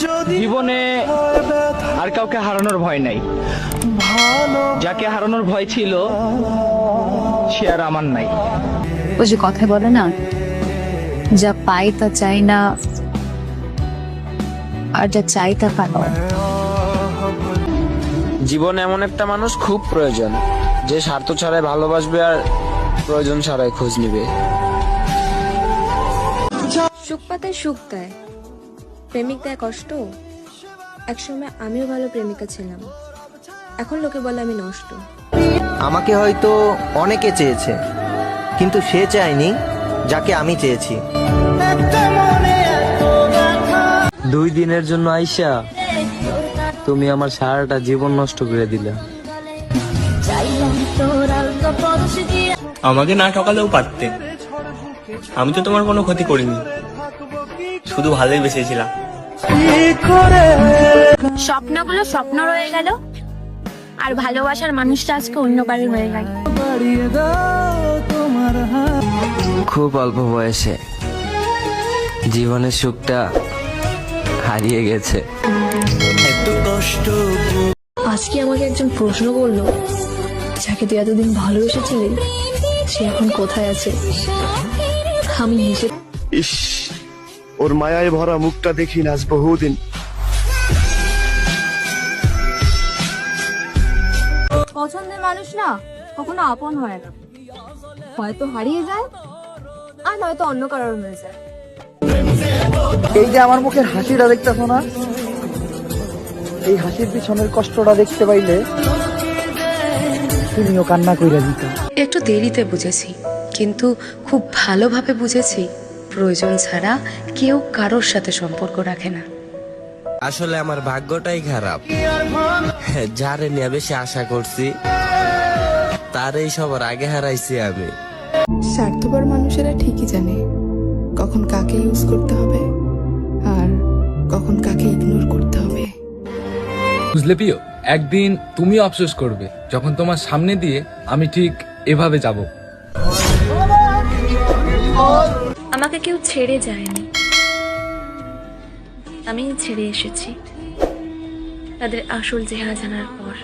জীবনে আর কাউকে হারানোর ভয় নাই, যাকে হারানোর ভয় ছিল সে আর আমার নাই। ওই যে কথায় বলে না, যা পাই তা চাই না, আর যা চাই তা পানো। জীবনে এমন একটা মানুষ খুব প্রয়োজন, যে স্বার্থ ছাড়াই ভালোবাসবে আর প্রয়োজন ছাড়াই খোঁজ নিবে। সুখ পাতায় সুখ দেয়, প্রেমিক দেয় কষ্ট। একসময় আমিও ভালো প্রেমিকা ছিলাম, এখন লোকে বলে আমি নষ্ট। আমাকে হয়তো অনেকে চেয়েছে, কিন্তু সে চায়নি যাকে আমি চেয়েছি। 2 দিনের জন্য আইসা তুমি আমার সারাটা জীবন নষ্ট করে দিলে। আমাকে না ঠকালেও পারতে, আমি তো তোমার কোনো ক্ষতি করিনি, শুধু ভালোই বেসেছিলাম। স্বপ্নগুলো স্বপ্ন রয়ে গেল, আর ভালোবাসার মানুষটা আজকে অন্য কারো হয়ে গেল। খুব অল্প বয়সে জীবনের সুখটা হারিয়ে গেছে। আজকে আমাকে একজন প্রশ্ন করলো, যাকে তুই এতদিন ভালোবেসেছিলি সে এখন কোথায় আছে? আমি হেসে ইস, ওর মায়ায় ভরা মুখটা দেখি না আজ বহুদিন। পছন্দের মানুষ না কখনো আপন হয় না, হয়তো হারিয়ে যায় আর নয়তো অন্য কারোর হয়ে যায়। এই যে আমার মুখের হাসিটা দেখতেছো না, এই হাসির পিছনের কষ্টটা দেখতে পাইলে তুমিও কান্না কইরা দিত। একটু দেরিতে বুঝেছি, কিন্তু খুব ভালোভাবে বুঝেছি প্রয়োজন ছাড়া কেউ কারোর সাথে সম্পর্ক রাখে না। আসলে আমার ভাগ্যটাই খারাপ, যারে নিয়ে বেশি আশা করছি তারই সবার আগে হারাইছি আমি। স্বার্থপর মানুষেরা ঠিকই জানে কখন কাকে ইউজ করতে হবে আর কখন কাকে ইগনোর করতে হবে। বুঝলে প্রিয়, একদিন তুমিও আফসোস করবে যখন তোমার সামনে দিয়ে আমি ঠিক এভাবে যাব। আমাকে কেউ ছেড়ে যায়নি, আমি ছেড়ে এসেছি তাদের আসল চেহারা জানার পর।